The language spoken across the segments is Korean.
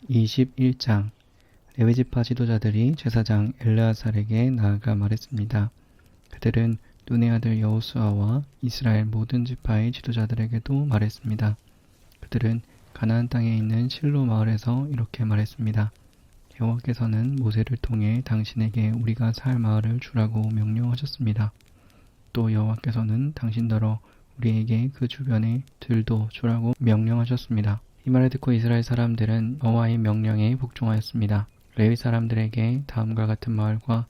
21장 레위지파 지도자들이 제사장 엘르아살에게 나아가 말했습니다. 그들은 눈의 아들 여호수아와 이스라엘 모든 지파의 지도자들에게도 말했습니다. 그들은 가나안 땅에 있는 실로 마을에서 이렇게 말했습니다. 여호와께서는 모세를 통해 당신에게 우리가 살 마을을 주라고 명령하셨습니다. 또 여호와께서는 당신더러 우리에게 그 주변의 들도 주라고 명령하셨습니다. 이 말을 듣고 이스라엘 사람들은 여호와의 명령에 복종하였습니다. 레위 사람들에게 다음과 같은 마을과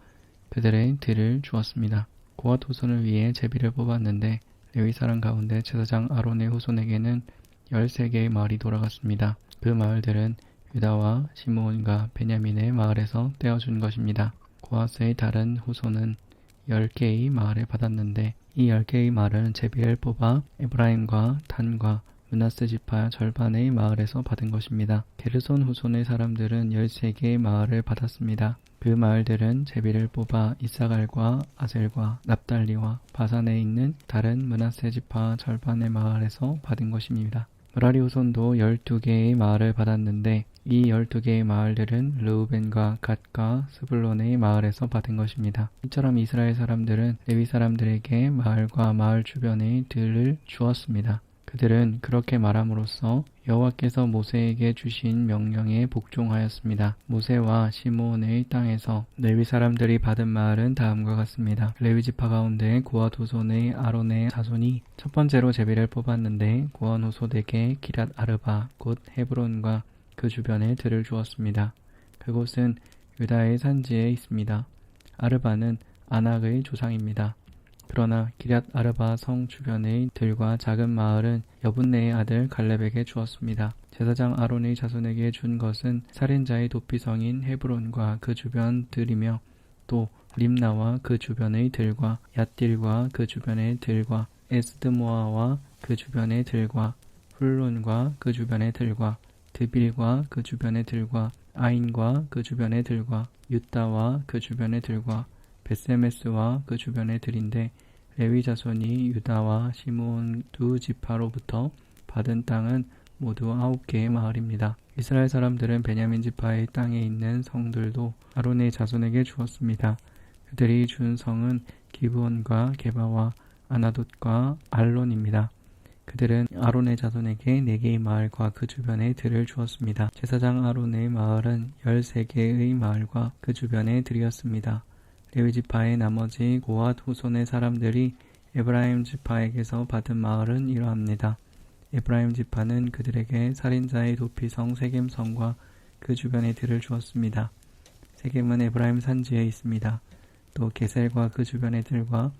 그들의 들을 주었습니다. 고핫 후손을 위해 제비를 뽑았는데 레위 사람 가운데 제사장 아론의 후손에게는 13개의 마을이 돌아갔습니다. 그 마을들은 유다와 시므온과 베냐민의 마을에서 떼어준 것입니다. 고핫의 다른 후손은 10개의 마을을 받았는데 이 10개의 마을은 제비를 뽑아 에브라임과 단과 므낫세 지파 절반의 마을에서 받은 것입니다. 게르손 후손의 사람들은 13개의 마을을 받았습니다. 그 마을들은 제비를 뽑아 이사갈과 아셀과 납달리와 바산에 있는 다른 므낫세 지파 절반의 마을에서 받은 것입니다. 므라리 후손도 12개의 마을을 받았는데 이 12개의 마을들은 르우벤과 갓과 스불론의 마을에서 받은 것입니다. 이처럼 이스라엘 사람들은 레위 사람들에게 마을과 마을 주변의 들을 주었습니다. 그들은 그렇게 말함으로써 여호와께서 모세에게 주신 명령에 복종하였습니다. 모세와 시므온의 땅에서 레위 사람들이 받은 마을은 다음과 같습니다. 레위 지파 가운데 고핫 후손의 아론의 자손이 첫 번째로 제비를 뽑았는데 고핫 후손에게 기랏 아르바 곧 헤브론과 그 주변에 들을 주었습니다. 그곳은 유다의 산지에 있습니다. 아르바는 아낙의 조상입니다. 그러나 기럇 아르바 성 주변의 들과 작은 마을은 여분네의 아들 갈렙에게 주었습니다. 제사장 아론의 자손에게 준 것은 살인자의 도피성인 헤브론과 그 주변 들이며 또 림나와 그 주변의 들과 얏딜과 그 주변의 들과 에스드모아와 그 주변의 들과 훌론과 그 주변의 들과 드빌과 그 주변의 들과 아인과 그 주변의 들과 유다와 그 주변의 들과 벳세메스와 그 주변의 들인데 레위 자손이 유다와 시므온 두 지파로부터 받은 땅은 모두 9개의 마을입니다. 이스라엘 사람들은 베냐민 지파의 땅에 있는 성들도 아론의 자손에게 주었습니다. 그들이 준 성은 기브온과 게바와 아나돗과 알론입니다. 그들은 아론의 자손에게 4개의 마을과 그 주변의 들을 주었습니다. 제사장 아론의 마을은 13개의 마을과 그 주변의 들이었습니다. 레위 지파의 나머지 고핫 후손의 사람들이 에브라임 지파에게서 받은 마을은 이러합니다. 에브라임 지파는 그들에게 살인자의 도피성 세겜성과 그 주변의 들을 주었습니다. 세겜은 에브라임 산지에 있습니다. 또 게셀과 그 주변의 들과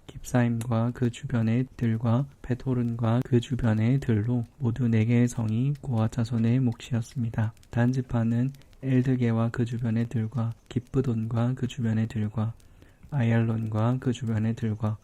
깁사임과 그 주변의 들과 벳호른과 그 주변의 들로 모두 4개의 성이 고핫 자손의 몫이었습니다. 단 지파는 엘드게와 그 주변의 들과 기브돈과 그 주변의 들과 아얄론과 그 주변의 들과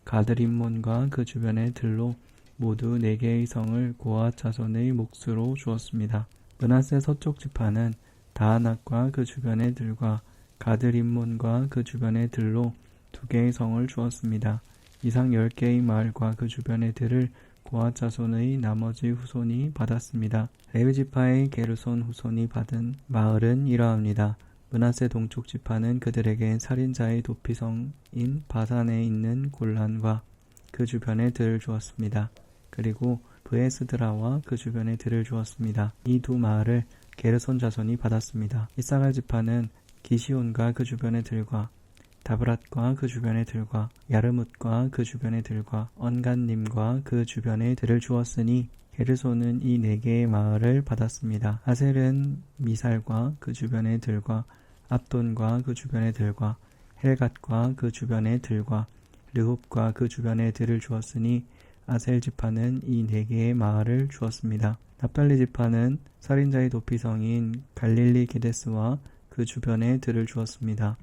가드림몬과 그 주변의 들로 모두 4개의 성을 고핫 자손의 몫으로 주었습니다. 므낫세 서쪽 지파는 다하낙과 그 주변의 들과 가드림몬과 그 주변의 들로 2개의 성을 주었습니다. 이상 10개의 마을과 그 주변의 들을 고핫 자손의 나머지 후손이 받았습니다. 레위 지파의 게르손 후손이 받은 마을은 이러합니다. 므낫세 동쪽 지파는 그들에게 살인자의 도피성인 바산에 있는 골란과 그 주변의 들을 주었습니다. 그리고 브에스드라와 그 주변의 들을 주었습니다. 이 두 마을을 게르손 자손이 받았습니다. 이사갈 지파는 기시온과 그 주변의 들과 다브랏과 그 주변의 들과 야르뭇과 그 주변의 들과 언간님과 그 주변의 들을 주었으니 게르손은 이 4개의 마을을 받았습니다. 아셀은 미살과 그 주변의 들과 압돈과 그 주변의 들과 헬갓과 그 주변의 들과 르홉과 그 주변의 들을 주었으니 아셀 지파는 이 4개의 마을을 주었습니다. 납달리 지파는 살인자의 도피성인 갈릴리 게데스와 그 주변의 들을 주었습니다.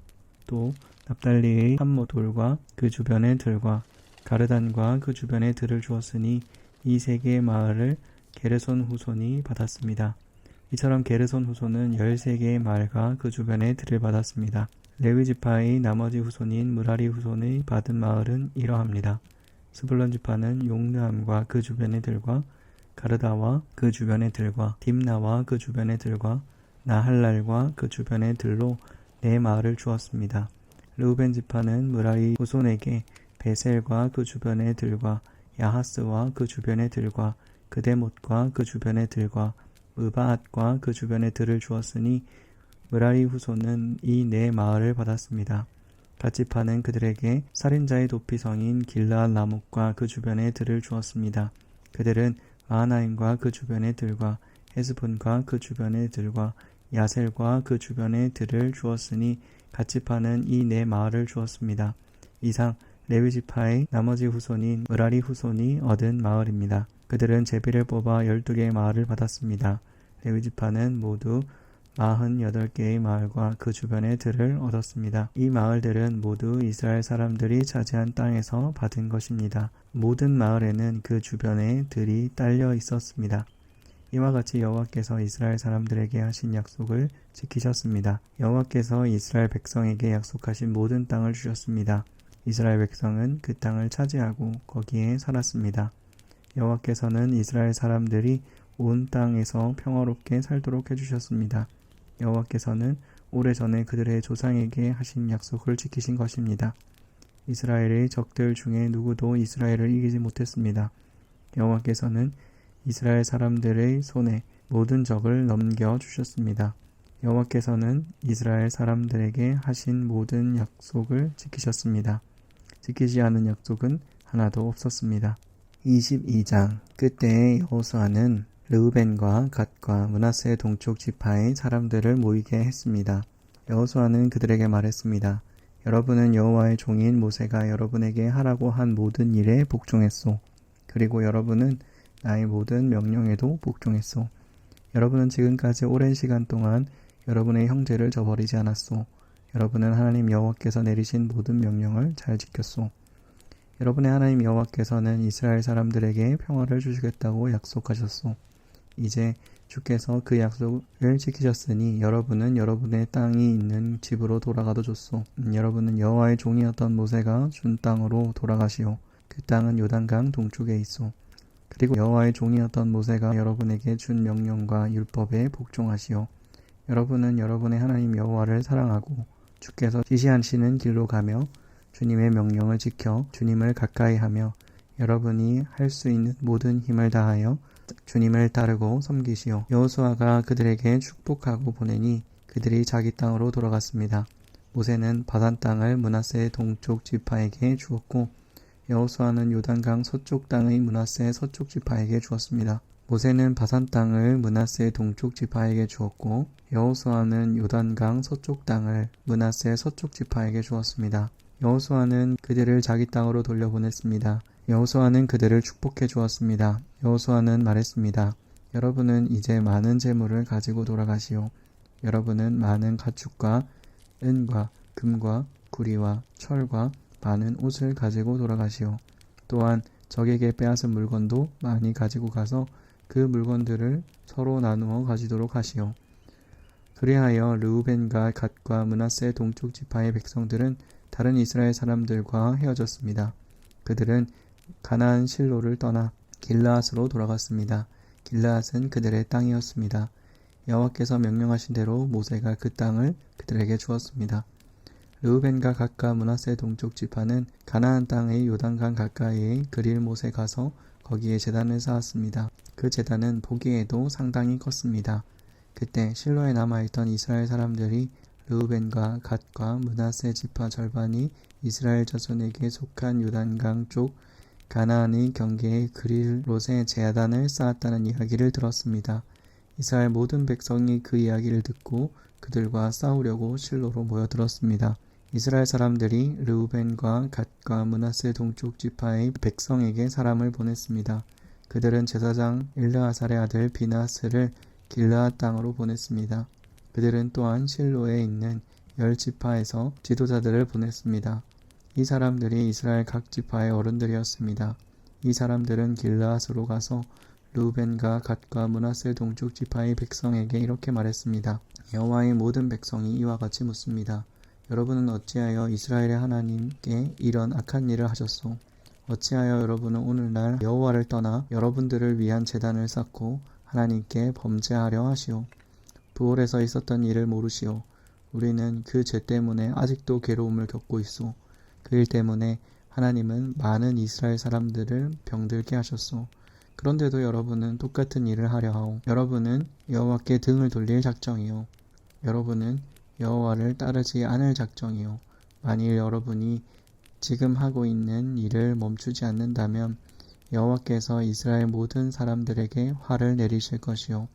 또 납달리의 함모돌과 그 주변의 들과 가르단과 그 주변의 들을 주었으니 이 3개의 마을을 게르손 후손이 받았습니다. 이처럼 게르손 후손은 13개의 마을과 그 주변의 들을 받았습니다. 레위 지파의 나머지 후손인 므라리 후손의 받은 마을은 이러합니다. 스불론 지파는 용르함과 그 주변의 들과 가르다와 그 주변의 들과 딥나와 그 주변의 들과 나할랄과 그 주변의 들로 네 마을을 주었습니다. 르우벤 지파는 므라리 후손에게 베셀과 그 주변의 들과 야하스와 그 주변의 들과 그데못과 그 주변의 들과 으바앗과 그 주변의 들을 주었으니 므라리 후손은 이 네 마을을 받았습니다. 갓지파는 그들에게 살인자의 도피성인 길르앗 라못과 그 주변의 들을 주었습니다. 그들은 마하나임과 그 주변의 들과 헤스본과 그 주변의 들과 야셀과 그 주변의 들을 주었으니 갓지파는 이 네 마을을 주었습니다. 이상 레위지파의 나머지 후손인 므라리 후손이 얻은 마을입니다. 그들은 제비를 뽑아 12개의 마을을 받았습니다. 레위지파는 모두 48개의 마을과 그 주변의 들을 얻었습니다. 이 마을들은 모두 이스라엘 사람들이 차지한 땅에서 받은 것입니다. 모든 마을에는 그 주변에 들이 딸려 있었습니다. 이와 같이 여호와께서 이스라엘 사람들에게 하신 약속을 지키셨습니다. 여호와께서 이스라엘 백성에게 약속하신 모든 땅을 주셨습니다. 이스라엘 백성은 그 땅을 차지하고 거기에 살았습니다. 여호와께서는 이스라엘 사람들이 온 땅에서 평화롭게 살도록 해주셨습니다. 여호와께서는 오래전에 그들의 조상에게 하신 약속을 지키신 것입니다. 이스라엘의 적들 중에 누구도 이스라엘을 이기지 못했습니다. 여호와께서는 이스라엘 사람들의 손에 모든 적을 넘겨주셨습니다. 여호와께서는 이스라엘 사람들에게 하신 모든 약속을 지키셨습니다. 지키지 않은 약속은 하나도 없었습니다. 22장. 그때 여호수아는 르우벤과 갓과 므낫세 동쪽 지파의 사람들을 모이게 했습니다. 여호수아는 그들에게 말했습니다. 여러분은 여호와의 종인 모세가 여러분에게 하라고 한 모든 일에 복종했소. 그리고 여러분은 나의 모든 명령에도 복종했소. 여러분은 지금까지 오랜 시간 동안 여러분의 형제를 저버리지 않았소. 여러분은 하나님 여호와께서 내리신 모든 명령을 잘 지켰소. 여러분의 하나님 여호와께서는 이스라엘 사람들에게 평화를 주시겠다고 약속하셨소. 이제 주께서 그 약속을 지키셨으니 여러분은 여러분의 땅이 있는 집으로 돌아가도 좋소. 여러분은 여호와의 종이었던 모세가 준 땅으로 돌아가시오. 그 땅은 요단강 동쪽에 있소. 그리고 여호와의 종이었던 모세가 여러분에게 준 명령과 율법에 복종하시오. 여러분은 여러분의 하나님 여호와를 사랑하고 주께서 지시하시는 길로 가며 주님의 명령을 지켜 주님을 가까이하며 여러분이 할 수 있는 모든 힘을 다하여 주님을 따르고 섬기시오. 여호수아가 그들에게 축복하고 보내니 그들이 자기 땅으로 돌아갔습니다. 모세는 바산 땅을 므낫세 동쪽 지파에게 주었고 여호수아는 요단강 서쪽 땅의 므낫세 서쪽 지파에게 주었습니다. 모세는 바산 땅을 므낫세 동쪽 지파에게 주었고 여호수아는 요단강 서쪽 땅을 므낫세 서쪽 지파에게 주었습니다. 여호수아는 그들을 자기 땅으로 돌려보냈습니다. 여호수아는 그들을 축복해 주었습니다. 여호수아는 말했습니다. 여러분은 이제 많은 재물을 가지고 돌아가시오. 여러분은 많은 가축과 은과 금과 구리와 철과 많은 옷을 가지고 돌아가시오. 또한 적에게 빼앗은 물건도 많이 가지고 가서 그 물건들을 서로 나누어 가지도록 하시오. 그리하여 르우벤과 갓과 므낫세 동쪽 지파의 백성들은 다른 이스라엘 사람들과 헤어졌습니다. 그들은 가나안 실로를 떠나 길르앗으로 돌아갔습니다. 길르앗은 그들의 땅이었습니다. 여호와께서 명령하신 대로 모세가 그 땅을 그들에게 주었습니다. 르우벤과 갓과 므낫세 동쪽 지파는 가나안 땅의 요단강 가까이에 그릴 못에 가서 거기에 제단을 쌓았습니다. 그 제단은 보기에도 상당히 컸습니다. 그때 실로에 남아있던 이스라엘 사람들이 르우벤과 갓과 므낫세 지파 절반이 이스라엘 자손에게 속한 요단강 쪽 가나안의 경계에 그릴롯에 제단을 쌓았다는 이야기를 들었습니다. 이스라엘 모든 백성이 그 이야기를 듣고 그들과 싸우려고 실로로 모여들었습니다. 이스라엘 사람들이 르우벤과 갓과 므낫세 동쪽 지파의 백성에게 사람을 보냈습니다. 그들은 제사장 엘르아살의 아들 비나스를 길르앗 땅으로 보냈습니다. 그들은 또한 실로에 있는 10지파에서 지도자들을 보냈습니다. 이 사람들이 이스라엘 각 지파의 어른들이었습니다. 이 사람들은 길르앗으로 가서 르우벤과 갓과 므낫세 동쪽 지파의 백성에게 이렇게 말했습니다. 여호와의 모든 백성이 이와 같이 묻습니다. 여러분은 어찌하여 이스라엘의 하나님께 이런 악한 일을 하셨소? 어찌하여 여러분은 오늘날 여호와를 떠나 여러분들을 위한 제단을 쌓고 하나님께 범죄하려 하시오? 도올에서 있었던 일을 모르시오. 우리는 그 죄 때문에 아직도 괴로움을 겪고 있소. 그 일 때문에 하나님은 많은 이스라엘 사람들을 병들게 하셨소. 그런데도 여러분은 똑같은 일을 하려 하오. 여러분은 여호와께 등을 돌릴 작정이요. 여러분은 여호와를 따르지 않을 작정이요. 만일 여러분이 지금 하고 있는 일을 멈추지 않는다면 여호와께서 이스라엘 모든 사람들에게 화를 내리실 것이요.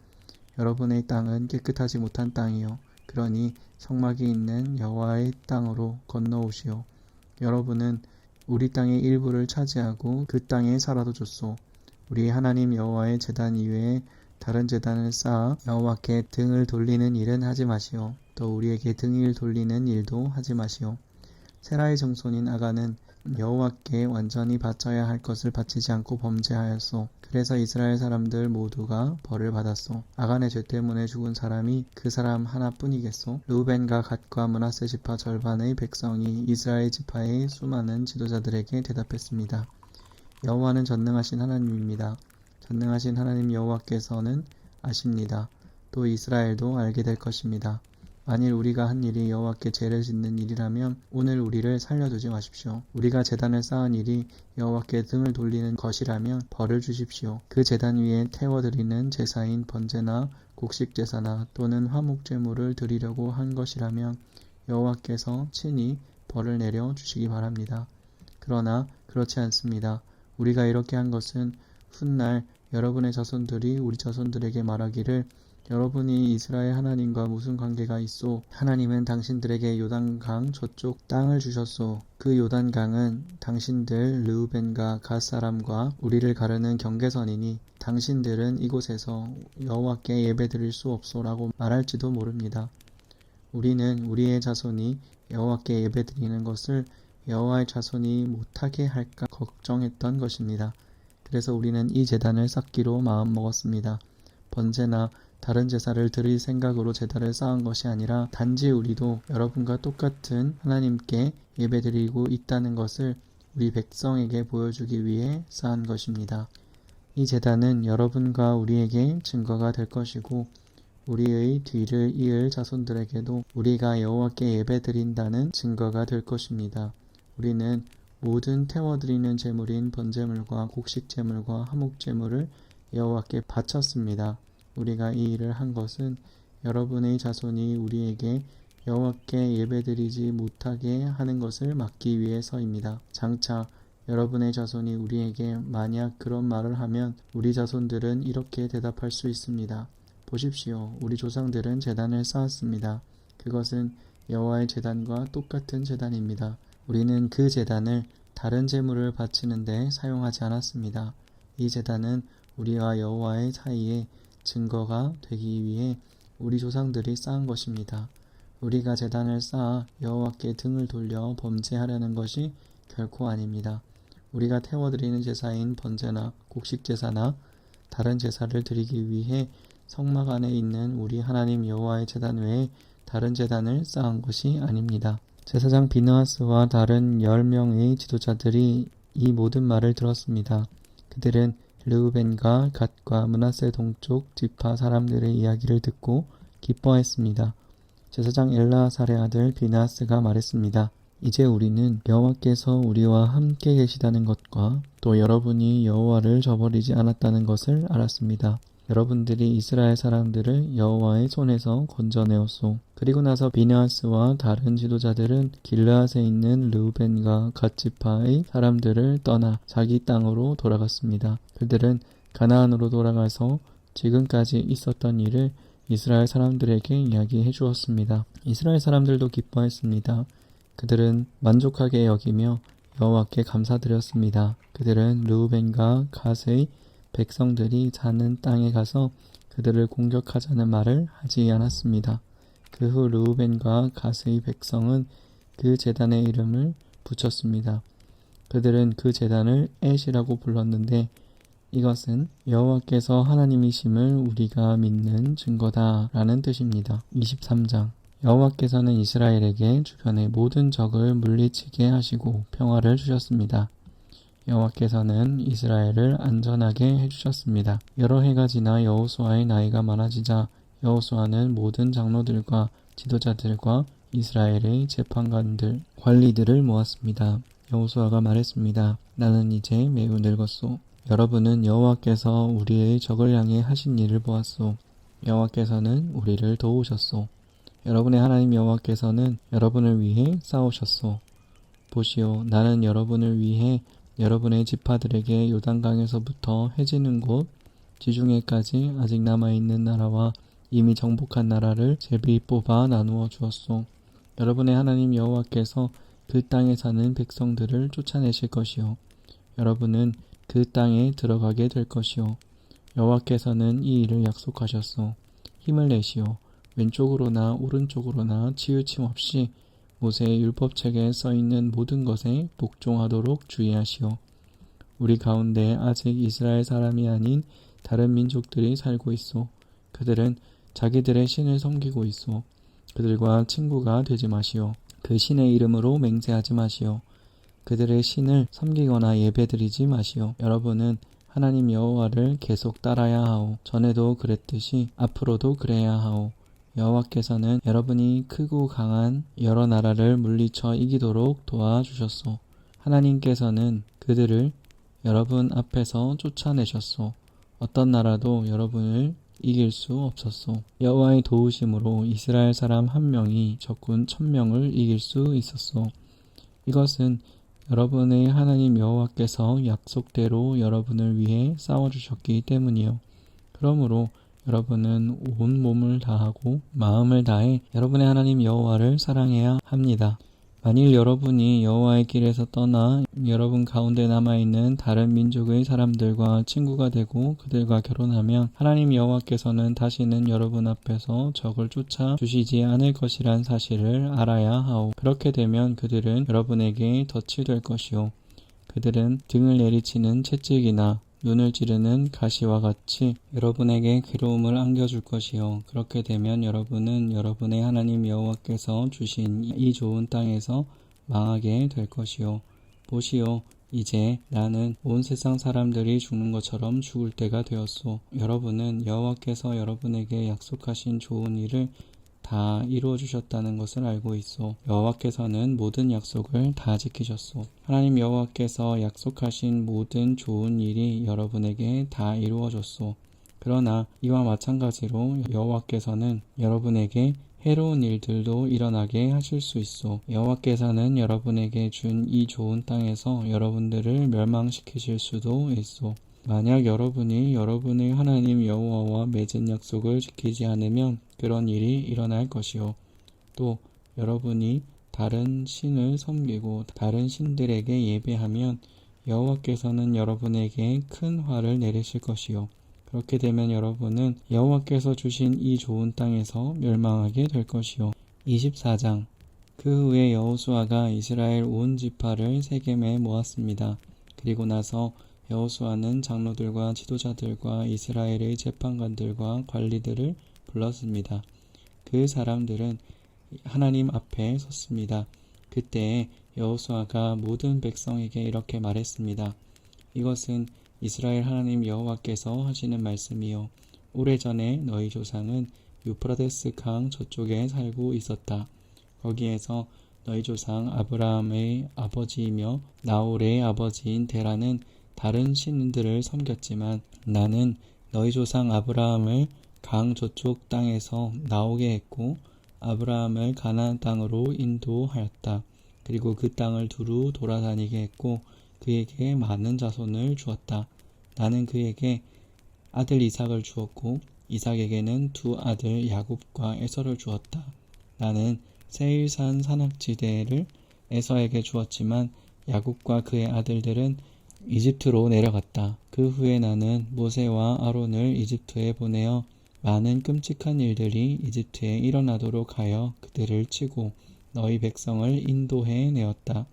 여러분의 땅은 깨끗하지 못한 땅이요. 그러니 성막이 있는 여호와의 땅으로 건너오시오. 여러분은 우리 땅의 일부를 차지하고 그 땅에 살아도 좋소. 우리 하나님 여호와의 제단 이외에 다른 제단을 쌓아 여호와께 등을 돌리는 일은 하지 마시오. 또 우리에게 등을 돌리는 일도 하지 마시오. 세라의 정손인 아간은 여호와께 완전히 바쳐야 할 것을 바치지 않고 범죄하였소. 그래서 이스라엘 사람들 모두가 벌을 받았소. 아간의 죄 때문에 죽은 사람이 그 사람 하나뿐이겠소. 르우벤과 갓과 므낫세 지파 절반의 백성이 이스라엘 지파의 수많은 지도자들에게 대답했습니다. 여호와는 전능하신 하나님입니다. 전능하신 하나님 여호와께서는 아십니다. 또 이스라엘도 알게 될 것입니다. 만일 우리가 한 일이 여호와께 죄를 짓는 일이라면 오늘 우리를 살려두지 마십시오. 우리가 제단을 쌓은 일이 여호와께 등을 돌리는 것이라면 벌을 주십시오. 그 제단 위에 태워드리는 제사인 번제나 곡식제사나 또는 화목제물을 드리려고 한 것이라면 여호와께서 친히 벌을 내려 주시기 바랍니다. 그러나 그렇지 않습니다. 우리가 이렇게 한 것은 훗날 여러분의 자손들이 우리 자손들에게 말하기를 여러분이 이스라엘 하나님과 무슨 관계가 있소? 하나님은 당신들에게 요단강 저쪽 땅을 주셨소. 그 요단강은 당신들 르우벤과 갓 사람과 우리를 가르는 경계선이니 당신들은 이곳에서 여호와께 예배드릴 수 없소라고 말할지도 모릅니다. 우리는 우리의 자손이 여호와께 예배드리는 것을 여호와의 자손이 못하게 할까 걱정했던 것입니다. 그래서 우리는 이 제단을 쌓기로 마음먹었습니다. 번제나 다른 제사를 드릴 생각으로 제단을 쌓은 것이 아니라 단지 우리도 여러분과 똑같은 하나님께 예배드리고 있다는 것을 우리 백성에게 보여주기 위해 쌓은 것입니다. 이 제단은 여러분과 우리에게 증거가 될 것이고 우리의 뒤를 이을 자손들에게도 우리가 여호와께 예배드린다는 증거가 될 것입니다. 우리는 모든 태워드리는 제물인 번제물과 곡식제물과 화목제물을 여호와께 바쳤습니다. 우리가 이 일을 한 것은 여러분의 자손이 우리에게 여호와께 예배드리지 못하게 하는 것을 막기 위해서입니다. 장차 여러분의 자손이 우리에게 만약 그런 말을 하면 우리 자손들은 이렇게 대답할 수 있습니다. 보십시오. 우리 조상들은 제단을 쌓았습니다. 그것은 여호와의 제단과 똑같은 제단입니다. 우리는 그 제단을 다른 제물을 바치는데 사용하지 않았습니다. 이 제단은 우리와 여호와의 사이에 증거가 되기 위해 우리 조상들이 쌓은 것입니다. 우리가 제단을 쌓아 여호와께 등을 돌려 범죄하려는 것이 결코 아닙니다. 우리가 태워드리는 제사인 번제나 곡식제사나 다른 제사를 드리기 위해 성막 안에 있는 우리 하나님 여호와의 제단 외에 다른 제단을 쌓은 것이 아닙니다. 제사장 비느하스와 다른 10명의 지도자들이 이 모든 말을 들었습니다. 그들은 르우벤과 갓과 므낫세 동쪽 지파 사람들의 이야기를 듣고 기뻐했습니다. 제사장 엘르아살의 아들 비느하스가 말했습니다. 이제 우리는 여호와께서 우리와 함께 계시다는 것과 또 여러분이 여호와를 저버리지 않았다는 것을 알았습니다. 여러분들이 이스라엘 사람들을 여호와의 손에서 건져내었소. 그리고 나서 비느하스와 다른 지도자들은 길르앗에 있는 르우벤과 갓 지파의 사람들을 떠나 자기 땅으로 돌아갔습니다. 그들은 가나안으로 돌아가서 지금까지 있었던 일을 이스라엘 사람들에게 이야기해 주었습니다. 이스라엘 사람들도 기뻐했습니다. 그들은 만족하게 여기며 여호와께 감사드렸습니다. 그들은 르우벤과 갓의 백성들이 사는 땅에 가서 그들을 공격하자는 말을 하지 않았습니다. 그 후 르우벤과 갓의 백성은 그 제단의 이름을 붙였습니다. 그들은 그 제단을 엣이라고 불렀는데 이것은 여호와께서 하나님이심을 우리가 믿는 증거다라는 뜻입니다. 23장 여호와께서는 이스라엘에게 주변의 모든 적을 물리치게 하시고 평화를 주셨습니다. 여호와께서는 이스라엘을 안전하게 해주셨습니다. 여러 해가 지나 여호수아의 나이가 많아지자 여호수아는 모든 장로들과 지도자들과 이스라엘의 재판관들, 관리들을 모았습니다. 여호수아가 말했습니다. 나는 이제 매우 늙었소. 여러분은 여호와께서 우리의 적을 향해 하신 일을 보았소. 여호와께서는 우리를 도우셨소. 여러분의 하나님 여호와께서는 여러분을 위해 싸우셨소. 보시오, 나는 여러분을 위해 여러분의 지파들에게 요단강에서부터 해지는 곳 지중해까지 아직 남아있는 나라와 이미 정복한 나라를 제비 뽑아 나누어 주었소. 여러분의 하나님 여호와께서 그 땅에 사는 백성들을 쫓아내실 것이요. 여러분은 그 땅에 들어가게 될 것이요. 여호와께서는 이 일을 약속하셨소. 힘을 내시오. 왼쪽으로나 오른쪽으로나 치우침 없이 모세의 율법책에 써있는 모든 것에 복종하도록 주의하시오. 우리 가운데 아직 이스라엘 사람이 아닌 다른 민족들이 살고 있소. 그들은 자기들의 신을 섬기고 있소. 그들과 친구가 되지 마시오. 그 신의 이름으로 맹세하지 마시오. 그들의 신을 섬기거나 예배드리지 마시오. 여러분은 하나님 여호와를 계속 따라야 하오. 전에도 그랬듯이 앞으로도 그래야 하오. 여호와께서는 여러분이 크고 강한 여러 나라를 물리쳐 이기도록 도와주셨소. 하나님께서는 그들을 여러분 앞에서 쫓아내셨소. 어떤 나라도 여러분을 이길 수 없었소. 여호와의 도우심으로 이스라엘 사람 한 명이 적군 1000명을 이길 수 있었소. 이것은 여러분의 하나님 여호와께서 약속대로 여러분을 위해 싸워주셨기 때문이요. 그러므로 여러분은 온 몸을 다하고 마음을 다해 여러분의 하나님 여호와를 사랑해야 합니다. 만일 여러분이 여호와의 길에서 떠나 여러분 가운데 남아있는 다른 민족의 사람들과 친구가 되고 그들과 결혼하면 하나님 여호와께서는 다시는 여러분 앞에서 적을 쫓아주시지 않을 것이란 사실을 알아야 하오. 그렇게 되면 그들은 여러분에게 덫이 될 것이요. 그들은 등을 내리치는 채찍이나 눈을 찌르는 가시와 같이 여러분에게 괴로움을 안겨줄 것이요. 그렇게 되면 여러분은 여러분의 하나님 여호와께서 주신 이 좋은 땅에서 망하게 될 것이요. 보시오, 이제 나는 온 세상 사람들이 죽는 것처럼 죽을 때가 되었소. 여러분은 여호와께서 여러분에게 약속하신 좋은 일을 다 이루어 주셨다는 것을 알고 있소. 여호와께서는 모든 약속을 다 지키셨소. 하나님 여호와께서 약속하신 모든 좋은 일이 여러분에게 다 이루어졌소. 그러나 이와 마찬가지로 여호와께서는 여러분에게 해로운 일들도 일어나게 하실 수 있소. 여호와께서는 여러분에게 준 이 좋은 땅에서 여러분들을 멸망시키실 수도 있소. 만약 여러분이 여러분의 하나님 여호와와 맺은 약속을 지키지 않으면 그런 일이 일어날 것이요. 또 여러분이 다른 신을 섬기고 다른 신들에게 예배하면 여호와께서는 여러분에게 큰 화를 내리실 것이요. 그렇게 되면 여러분은 여호와께서 주신 이 좋은 땅에서 멸망하게 될 것이요. 24장. 그 후에 여호수아가 이스라엘 온 지파를 세겜에 모았습니다. 그리고 나서 여호수아는 장로들과 지도자들과 이스라엘의 재판관들과 관리들을 불렀습니다. 그 사람들은 하나님 앞에 섰습니다. 그때 여호수아가 모든 백성에게 이렇게 말했습니다. 이것은 이스라엘 하나님 여호와께서 하시는 말씀이요. 오래전에 너희 조상은 유프라데스 강 저쪽에 살고 있었다. 거기에서 너희 조상 아브라함의 아버지이며 나홀의 아버지인 데라는 다른 신들을 섬겼지만 나는 너희 조상 아브라함을 강 저쪽 땅에서 나오게 했고 아브라함을 가나안 땅으로 인도하였다. 그리고 그 땅을 두루 돌아다니게 했고 그에게 많은 자손을 주었다. 나는 그에게 아들 이삭을 주었고 이삭에게는 두 아들 야곱과 에서를 주었다. 나는 세일산 산악지대를 에서에게 주었지만 야곱과 그의 아들들은 이집트로 내려갔다. 그 후에 나는 모세와 아론을 이집트에 보내어 많은 끔찍한 일들이 이집트에 일어나도록 하여 그들을 치고 너희 백성을 인도해 내었다.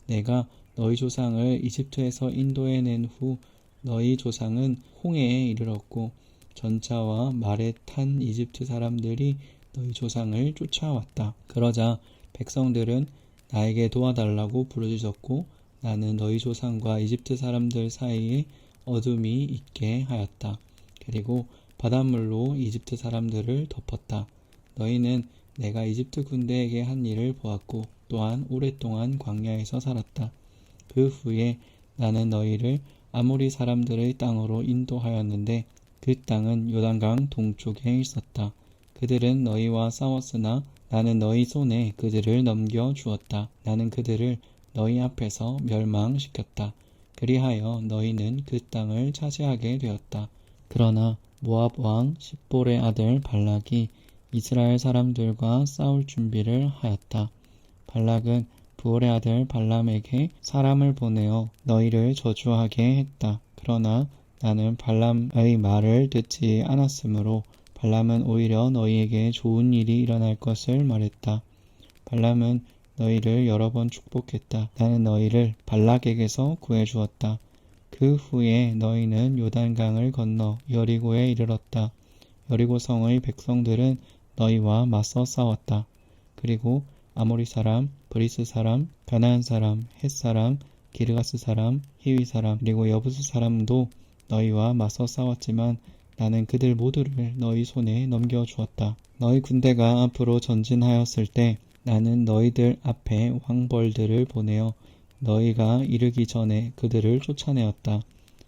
내가 너희 조상을 이집트에서 인도해 낸 후 너희 조상은 홍해에 이르렀고 전차와 말에 탄 이집트 사람들이 너희 조상을 쫓아왔다. 그러자 백성들은 나에게 도와달라고 부르짖었고 나는 너희 조상과 이집트 사람들 사이에 어둠이 있게 하였다. 그리고 바닷물로 이집트 사람들을 덮었다. 너희는 내가 이집트 군대에게 한 일을 보았고 또한 오랫동안 광야에서 살았다. 그 후에 나는 너희를 아모리 사람들의 땅으로 인도하였는데 그 땅은 요단강 동쪽에 있었다. 그들은 너희와 싸웠으나 나는 너희 손에 그들을 넘겨 주었다. 나는 그들을 너희 앞에서 멸망시켰다. 그리하여 너희는 그 땅을 차지하게 되었다. 그러나 모압 왕 십볼의 아들 발락이 이스라엘 사람들과 싸울 준비를 하였다. 발락은 부올의 아들 발람에게 사람을 보내어 너희를 저주하게 했다. 그러나 나는 발람의 말을 듣지 않았으므로 발람은 오히려 너희에게 좋은 일이 일어날 것을 말했다. 발람은 너희를 여러 번 축복했다. 나는 너희를 발락에게서 구해주었다. 그 후에 너희는 요단강을 건너 여리고에 이르렀다. 여리고 성의 백성들은 너희와 맞서 싸웠다. 그리고 아모리 사람, 브리스 사람, 가나안 사람, 헷 사람, 기르가스 사람, 히위 사람, 그리고 여부스 사람도 너희와 맞서 싸웠지만 나는 그들 모두를 너희 손에 넘겨주었다. 너희 군대가 앞으로 전진하였을 때 나는 너희들 앞에 왕벌들을 보내어 너희가 이르기 전에 그들을 쫓아내었다.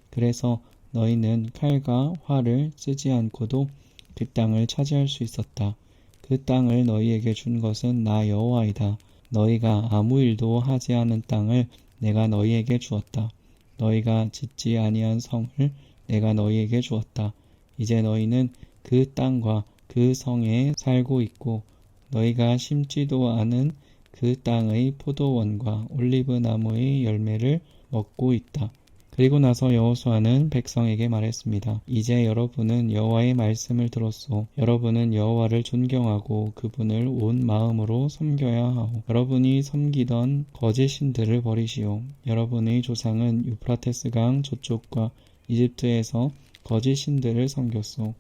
그래서 너희는 칼과 활을 쓰지 않고도 그 땅을 차지할 수 있었다. 그 땅을 너희에게 준 것은 나 여호와이다. 너희가 아무 일도 하지 않은 땅을 내가 너희에게 주었다. 너희가 짓지 아니한 성을 내가 너희에게 주었다. 이제 너희는 그 땅과 그 성에 살고 있고 너희가 심지도 않은 그 땅의 포도원과 올리브 나무의 열매를 먹고 있다. 그리고 나서 여호수아는 백성에게 말했습니다. 이제 여러분은 여호와의 말씀을 들었소. 여러분은 여호와를 존경하고 그분을 온 마음으로 섬겨야 하오. 여러분이 섬기던 거짓 신들을 버리시오. 여러분의 조상은 유프라테스 강 저쪽과 이집트에서 거짓 신들을 섬겼소.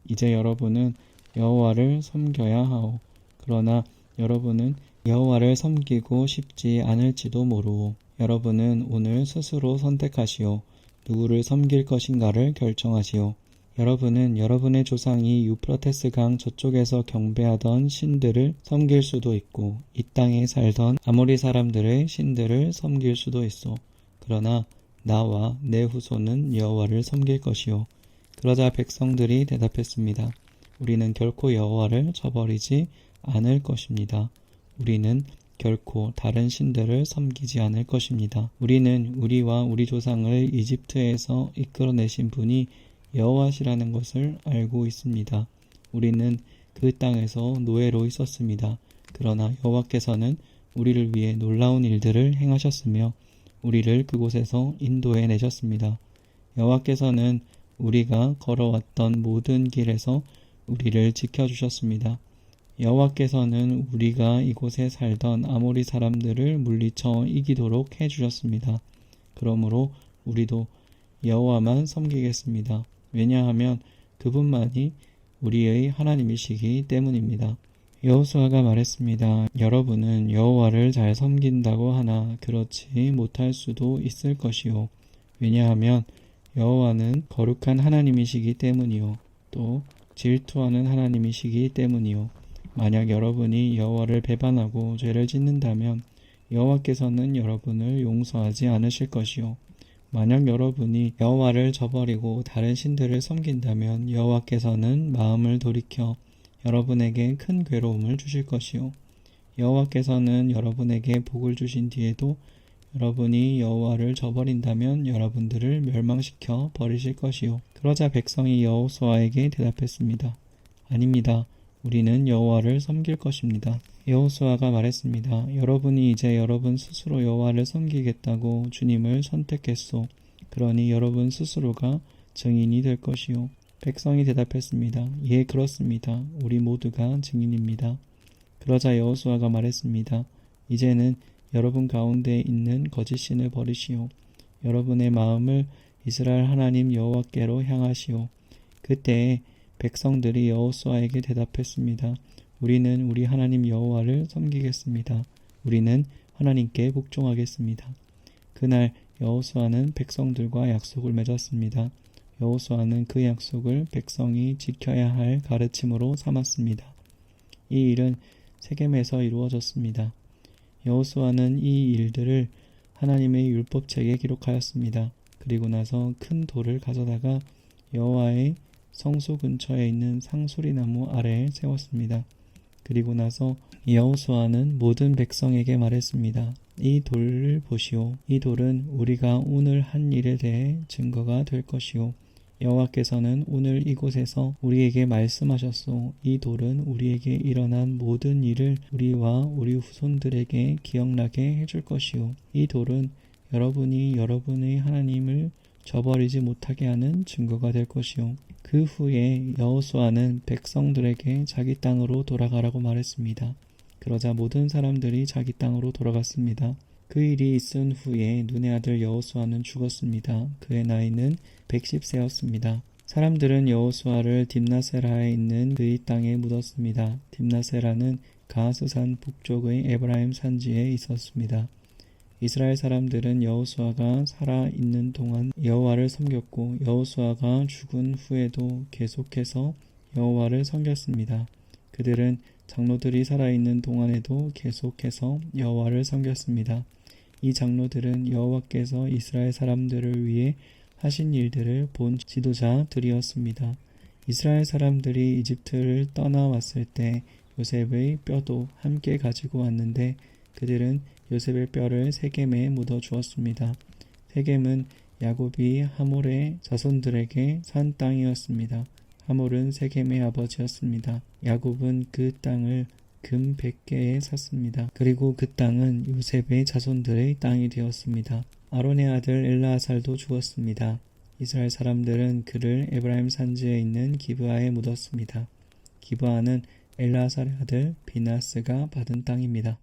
이제 여러분은 여호와를 섬겨야 하오. 그러나 여러분은 여호와를 섬기고 싶지 않을지도 모르오. 여러분은 오늘 스스로 선택하시오. 누구를 섬길 것인가를 결정하시오. 여러분은 여러분의 조상이 유프라테스 강 저쪽에서 경배하던 신들을 섬길 수도 있고 이 땅에 살던 아모리 사람들의 신들을 섬길 수도 있어. 그러나 나와 내 후손은 여호와를 섬길 것이오. 그러자 백성들이 대답했습니다. 우리는 결코 여호와를 저버리지 않을 것입니다. 우리는 결코 다른 신들을 섬기지 않을 것입니다. 우리는 우리와 우리 조상을 이집트에서 이끌어내신 분이 여호와시라는 것을 알고 있습니다. 우리는 그 땅에서 노예로 있었습니다. 그러나 여호와께서는 우리를 위해 놀라운 일들을 행하셨으며 우리를 그곳에서 인도해 내셨습니다. 여호와께서는 우리가 걸어왔던 모든 길에서 우리를 지켜주셨습니다. 여호와께서는 우리가 이곳에 살던 아모리 사람들을 물리쳐 이기도록 해주셨습니다. 그러므로 우리도 여호와만 섬기겠습니다. 왜냐하면 그분만이 우리의 하나님이시기 때문입니다. 여호수아가 말했습니다. 여러분은 여호와를 잘 섬긴다고 하나 그렇지 못할 수도 있을 것이요. 왜냐하면 여호와는 거룩한 하나님이시기 때문이요. 또 질투하는 하나님이시기 때문이요. 만약 여러분이 여호와를 배반하고 죄를 짓는다면 여호와께서는 여러분을 용서하지 않으실 것이요. 만약 여러분이 여호와를 저버리고 다른 신들을 섬긴다면 여호와께서는 마음을 돌이켜 여러분에게 큰 괴로움을 주실 것이요. 여호와께서는 여러분에게 복을 주신 뒤에도 여러분이 여호와를 저버린다면 여러분들을 멸망시켜 버리실 것이요. 그러자 백성이 여호수아에게 대답했습니다. 아닙니다. 우리는 여호와를 섬길 것입니다. 여호수아가 말했습니다. 여러분이 이제 여러분 스스로 여호와를 섬기겠다고 주님을 선택했소. 그러니 여러분 스스로가 증인이 될 것이요. 백성이 대답했습니다. 예, 그렇습니다. 우리 모두가 증인입니다. 그러자 여호수아가 말했습니다. 이제는 여러분 가운데 있는 거짓 신을 버리시오. 여러분의 마음을 이스라엘 하나님 여호와께로 향하시오. 그때에 백성들이 여호수아에게 대답했습니다. 우리는 우리 하나님 여호와를 섬기겠습니다. 우리는 하나님께 복종하겠습니다. 그날 여호수아는 백성들과 약속을 맺었습니다. 여호수아는 그 약속을 백성이 지켜야 할 가르침으로 삼았습니다. 이 일은 세겜에서 이루어졌습니다. 여호수아는 이 일들을 하나님의 율법책에 기록하였습니다. 그리고 나서 큰 돌을 가져다가 여호와의 성소 근처에 있는 상수리나무 아래에 세웠습니다. 그리고 나서 여호수아는 모든 백성에게 말했습니다. 이 돌을 보시오. 이 돌은 우리가 오늘 한 일에 대해 증거가 될 것이오. 여호와께서는 오늘 이곳에서 우리에게 말씀하셨소. 이 돌은 우리에게 일어난 모든 일을 우리와 우리 후손들에게 기억나게 해줄 것이오. 이 돌은 여러분이 여러분의 하나님을 저버리지 못하게 하는 증거가 될 것이오. 그 후에 여호수아는 백성들에게 자기 땅으로 돌아가라고 말했습니다. 그러자 모든 사람들이 자기 땅으로 돌아갔습니다. 그 일이 있은 후에 눈의 아들 여호수아는 죽었습니다. 그의 나이는 110세였습니다. 사람들은 여호수아를 딥나세라에 있는 그의 땅에 묻었습니다. 딥나세라는 가스산 북쪽의 에브라임 산지에 있었습니다. 이스라엘 사람들은 여호수아가 살아있는 동안 여호와를 섬겼고 여호수아가 죽은 후에도 계속해서 여호와를 섬겼습니다. 그들은 장로들이 살아있는 동안에도 계속해서 여호와를 섬겼습니다. 이 장로들은 여호와께서 이스라엘 사람들을 위해 하신 일들을 본 지도자들이었습니다. 이스라엘 사람들이 이집트를 떠나왔을 때 요셉의 뼈도 함께 가지고 왔는데 그들은 요셉의 뼈를 세겜에 묻어 주었습니다. 세겜은 야곱이 하몰의 자손들에게 산 땅이었습니다. 하몰은 세겜의 아버지였습니다. 야곱은 그 땅을 금 100개에 샀습니다. 그리고 그 땅은 요셉의 자손들의 땅이 되었습니다. 아론의 아들 엘르아살도 죽었습니다. 이스라엘 사람들은 그를 에브라임 산지에 있는 기브아에 묻었습니다. 기브아는 엘르아살의 아들 비나스가 받은 땅입니다.